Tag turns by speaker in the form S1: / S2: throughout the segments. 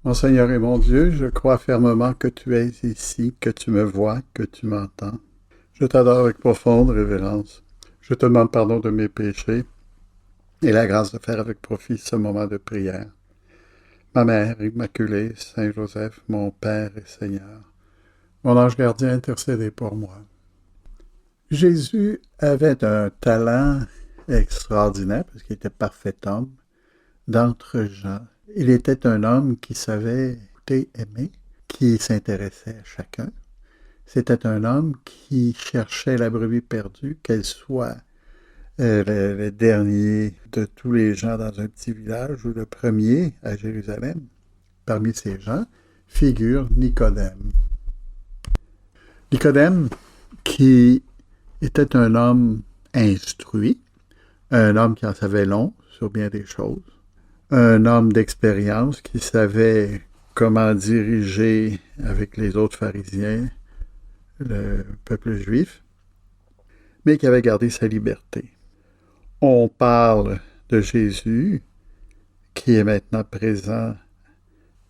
S1: Mon Seigneur et mon Dieu, je crois fermement que tu es ici, que tu me vois, que tu m'entends. Je t'adore avec profonde révérence. Je te demande pardon de mes péchés et la grâce de faire avec profit ce moment de prière. Ma Mère Immaculée, Saint Joseph, mon Père et Seigneur, mon ange gardien, intercédez pour moi. Jésus avait un talent extraordinaire parce qu'il était parfait homme d'entre gens. Il était un homme qui savait écouter, aimer, qui s'intéressait à chacun. C'était un homme qui cherchait la brebis perdue, qu'elle soit le dernier de tous les gens dans un petit village ou le premier à Jérusalem. Parmi ces gens figure Nicodème. Nicodème qui était un homme instruit, un homme qui en savait long sur bien des choses, un homme d'expérience qui savait comment diriger avec les autres pharisiens le peuple juif, mais qui avait gardé sa liberté. On parle de Jésus qui est maintenant présent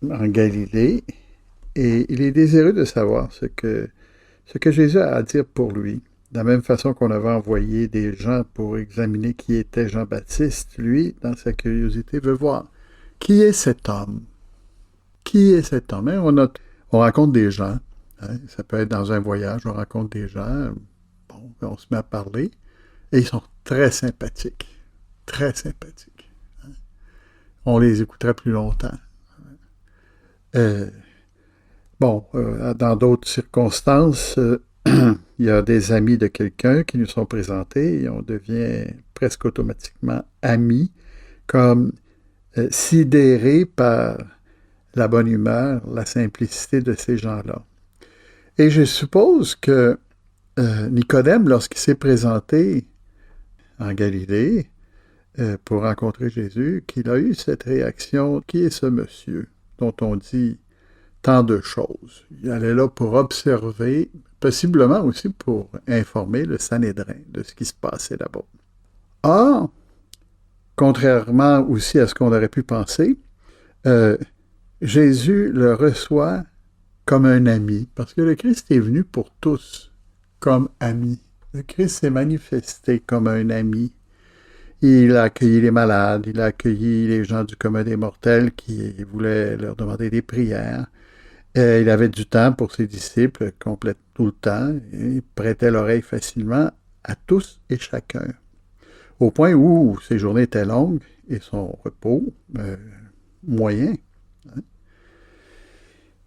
S1: en Galilée et il est désireux de savoir ce que Jésus a à dire pour lui. De la même façon qu'on avait envoyé des gens pour examiner qui était Jean-Baptiste, lui, dans sa curiosité, veut voir qui est cet homme. Qui est cet homme? Hein? On rencontre des gens. Hein? Ça peut être dans un voyage, on rencontre des gens. Bon, on se met à parler. Et ils sont très sympathiques. Très sympathiques. Hein? On les écouterait plus longtemps. Dans d'autres circonstances, il y a des amis de quelqu'un qui nous sont présentés et on devient presque automatiquement amis, comme sidérés par la bonne humeur, la simplicité de ces gens-là. Et je suppose que Nicodème, lorsqu'il s'est présenté en Galilée pour rencontrer Jésus, qu'il a eu cette réaction, qui est ce monsieur dont on dit tant de choses. Il allait là pour observer, possiblement aussi pour informer le Sanhédrin de ce qui se passait là-bas. Or, contrairement aussi à ce qu'on aurait pu penser, Jésus le reçoit comme un ami, parce que le Christ est venu pour tous comme ami. Le Christ s'est manifesté comme un ami. Il a accueilli les malades, il a accueilli les gens du commun des mortels qui voulaient leur demander des prières. Il avait du temps pour ses disciples, complète tout le temps. Il prêtait l'oreille facilement à tous et chacun. Au point où ses journées étaient longues et son repos moyen. Hein?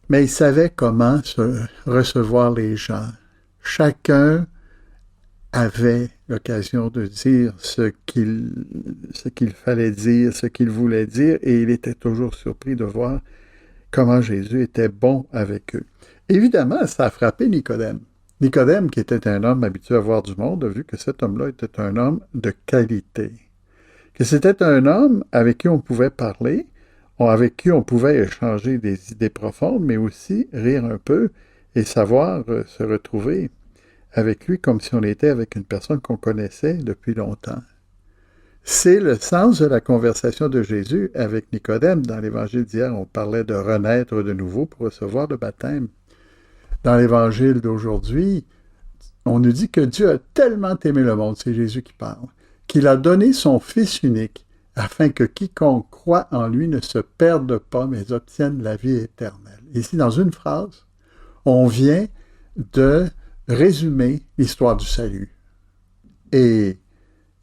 S1: Mais il savait comment recevoir les gens. Chacun avait l'occasion de dire ce qu'il fallait dire, ce qu'il voulait dire, et il était toujours surpris de voir comment Jésus était bon avec eux. Évidemment, ça a frappé Nicodème. Nicodème, qui était un homme habitué à voir du monde, a vu que cet homme-là était un homme de qualité. Que c'était un homme avec qui on pouvait parler, avec qui on pouvait échanger des idées profondes, mais aussi rire un peu et savoir se retrouver avec lui comme si on était avec une personne qu'on connaissait depuis longtemps. C'est le sens de la conversation de Jésus avec Nicodème. Dans l'Évangile d'hier, on parlait de renaître de nouveau pour recevoir le baptême. Dans l'Évangile d'aujourd'hui, on nous dit que Dieu a tellement aimé le monde, c'est Jésus qui parle, qu'il a donné son Fils unique, afin que quiconque croit en lui ne se perde pas, mais obtienne la vie éternelle. Ici, dans une phrase, on vient de résumer l'histoire du salut. Et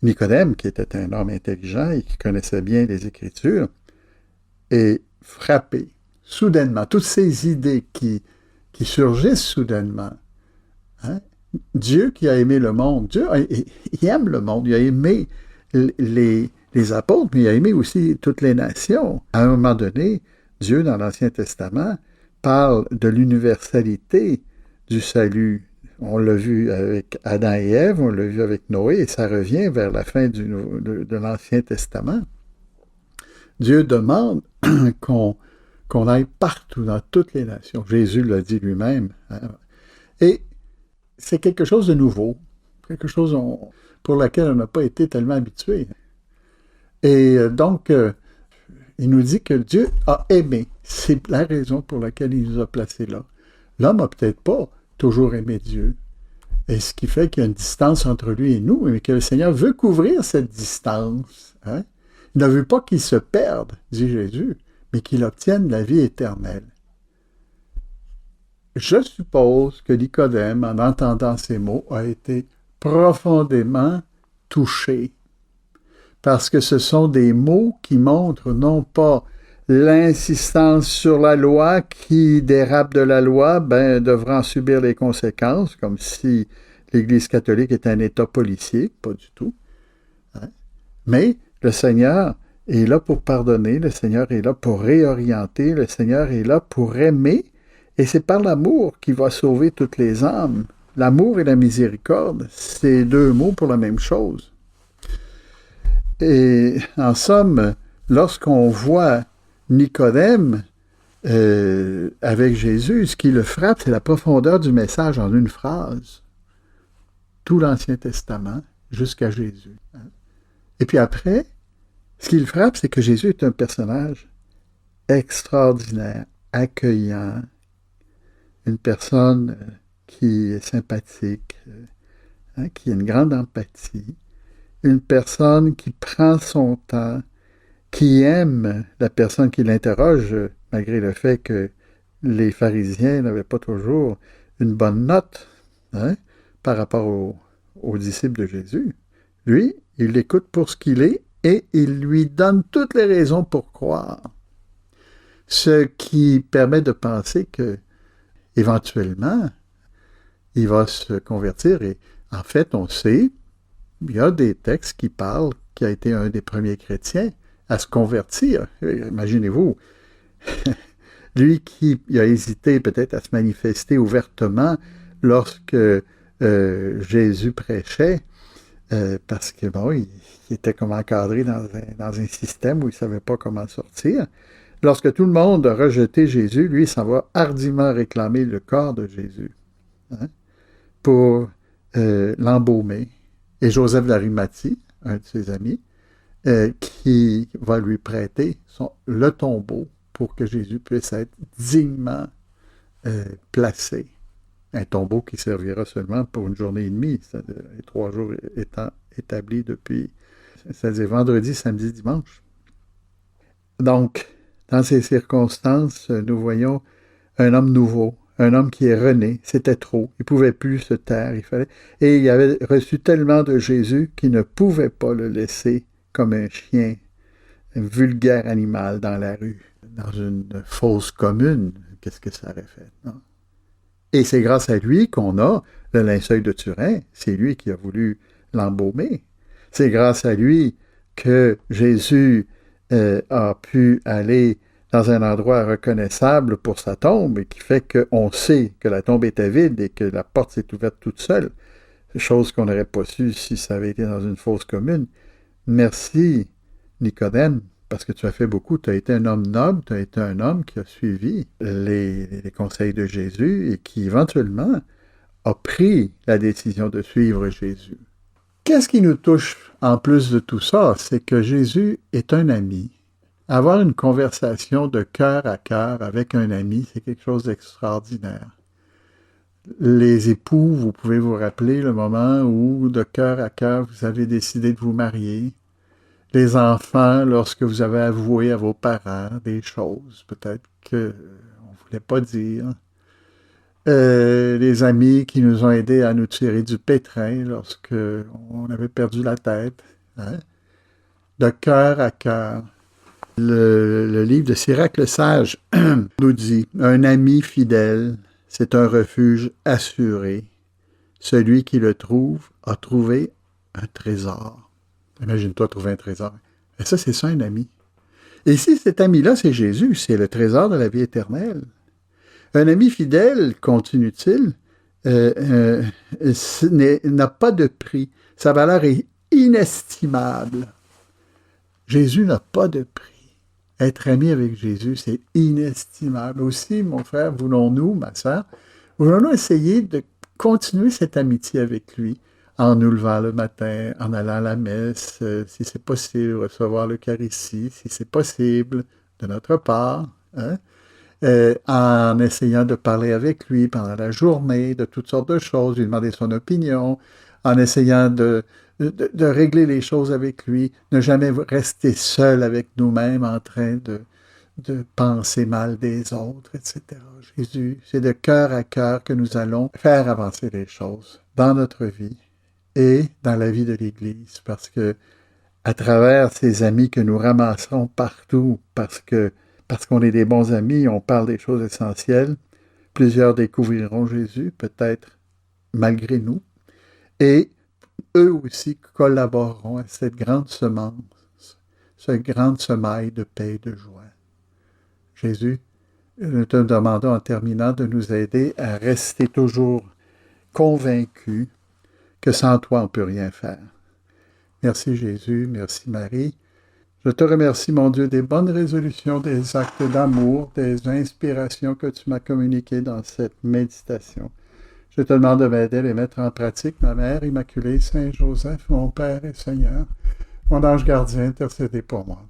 S1: Nicodème, qui était un homme intelligent et qui connaissait bien les Écritures, est frappé soudainement. Toutes ces idées qui surgissent soudainement. Hein? Dieu qui a aimé le monde, Dieu il aime le monde, il a aimé les apôtres, mais il a aimé aussi toutes les nations. À un moment donné, Dieu, dans l'Ancien Testament, parle de l'universalité du salut. On l'a vu avec Adam et Ève, on l'a vu avec Noé, et ça revient vers la fin de l'Ancien Testament. Dieu demande qu'on aille partout, dans toutes les nations. Jésus l'a dit lui-même. Hein? Et c'est quelque chose de nouveau, quelque chose pour laquelle on n'a pas été tellement habitué. Et donc, Il nous dit que Dieu a aimé. C'est la raison pour laquelle il nous a placés là. L'homme n'a peut-être pas toujours aimé Dieu. Et ce qui fait qu'il y a une distance entre lui et nous, mais que le Seigneur veut couvrir cette distance. Hein? Il ne veut pas qu'il se perde, dit Jésus, mais qu'il obtienne la vie éternelle. Je suppose que Nicodème, en entendant ces mots, a été profondément touché. Parce que ce sont des mots qui montrent non pas l'insistance sur la loi, qui dérape de la loi, devra en subir les conséquences, comme si l'Église catholique était un État policier, pas du tout. Hein? Mais le Seigneur est là pour pardonner, le Seigneur est là pour réorienter, le Seigneur est là pour aimer, et c'est par l'amour qu'il va sauver toutes les âmes. L'amour et la miséricorde, c'est deux mots pour la même chose. Et en somme, lorsqu'on voit Nicodème avec Jésus, ce qui le frappe, c'est la profondeur du message en une phrase. Tout l'Ancien Testament jusqu'à Jésus. Et puis après, ce qui le frappe, c'est que Jésus est un personnage extraordinaire, accueillant, une personne qui est sympathique, qui a une grande empathie, une personne qui prend son temps, qui aime la personne qui l'interroge, malgré le fait que les pharisiens n'avaient pas toujours une bonne note par rapport aux disciples de Jésus. Lui, il l'écoute pour ce qu'il est et il lui donne toutes les raisons pour croire. Ce qui permet de penser que, éventuellement, il va se convertir. Et en fait, on sait, il y a des textes qui parlent qu'il a été un des premiers chrétiens à se convertir. Imaginez-vous, lui qui a hésité peut-être à se manifester ouvertement lorsque Jésus prêchait, parce que il était comme encadré dans un système où il ne savait pas comment sortir. Lorsque tout le monde a rejeté Jésus, lui, il s'en va hardiment réclamer le corps de Jésus pour l'embaumer. Et Joseph d'Arimathie, un de ses amis, qui va lui prêter le tombeau pour que Jésus puisse être dignement placé. Un tombeau qui servira seulement pour une journée et demie, c'est-à-dire les 3 jours étant établis depuis, c'est-à-dire vendredi, samedi, dimanche. Donc, dans ces circonstances, nous voyons un homme nouveau, un homme qui est rené, c'était trop, il ne pouvait plus se taire, et il avait reçu tellement de Jésus qu'il ne pouvait pas le laisser comme un chien, un vulgaire animal dans la rue, dans une fosse commune. Qu'est-ce que ça aurait fait, non? Et c'est grâce à lui qu'on a le linceul de Turin, c'est lui qui a voulu l'embaumer. C'est grâce à lui que Jésus a pu aller dans un endroit reconnaissable pour sa tombe et qui fait qu'on sait que la tombe était vide et que la porte s'est ouverte toute seule, chose qu'on n'aurait pas su si ça avait été dans une fosse commune. Merci, Nicodème, parce que tu as fait beaucoup. Tu as été un homme noble, tu as été un homme qui a suivi les conseils de Jésus et qui, éventuellement, a pris la décision de suivre Jésus. Qu'est-ce qui nous touche en plus de tout ça? C'est que Jésus est un ami. Avoir une conversation de cœur à cœur avec un ami, c'est quelque chose d'extraordinaire. Les époux, vous pouvez vous rappeler le moment où, de cœur à cœur, vous avez décidé de vous marier. Les enfants, lorsque vous avez avoué à vos parents des choses, peut-être qu'on ne voulait pas dire. Les amis qui nous ont aidés à nous tirer du pétrin lorsque on avait perdu la tête. De cœur à cœur. Le livre de Sirach le Sage nous dit « Un ami fidèle, c'est un refuge assuré. Celui qui le trouve a trouvé un trésor. » Imagine-toi trouver un trésor. Et ça, c'est ça un ami. Et si cet ami-là, c'est Jésus, c'est le trésor de la vie éternelle. Un ami fidèle, continue-t-il, n'a pas de prix. Sa valeur est inestimable. Jésus n'a pas de prix. Être ami avec Jésus, c'est inestimable. Aussi, mon frère, voulons-nous, ma sœur, voulons-nous essayer de continuer cette amitié avec lui en nous levant le matin, en allant à la messe, si c'est possible, recevoir l'Eucharistie, si c'est possible, de notre part, hein? En essayant de parler avec lui pendant la journée, de toutes sortes de choses, lui demander son opinion, en essayant de régler les choses avec lui, ne jamais rester seul avec nous-mêmes en train de penser mal des autres, etc. Jésus, c'est de cœur à cœur que nous allons faire avancer les choses dans notre vie et dans la vie de l'Église, parce que à travers ces amis que nous ramasserons partout, parce qu'on est des bons amis, on parle des choses essentielles, plusieurs découvriront Jésus, peut-être malgré nous, et eux aussi collaboreront à cette grande semence, cette grande semaille de paix et de joie. Jésus, nous te demandons en terminant de nous aider à rester toujours convaincus que sans toi on ne peut rien faire. Merci Jésus, merci Marie. Je te remercie, mon Dieu, des bonnes résolutions, des actes d'amour, des inspirations que tu m'as communiquées dans cette méditation. Je te demande de m'aider à les mettre en pratique, ma Mère Immaculée, Saint Joseph, mon Père et Seigneur, mon ange gardien, intercédez pour moi.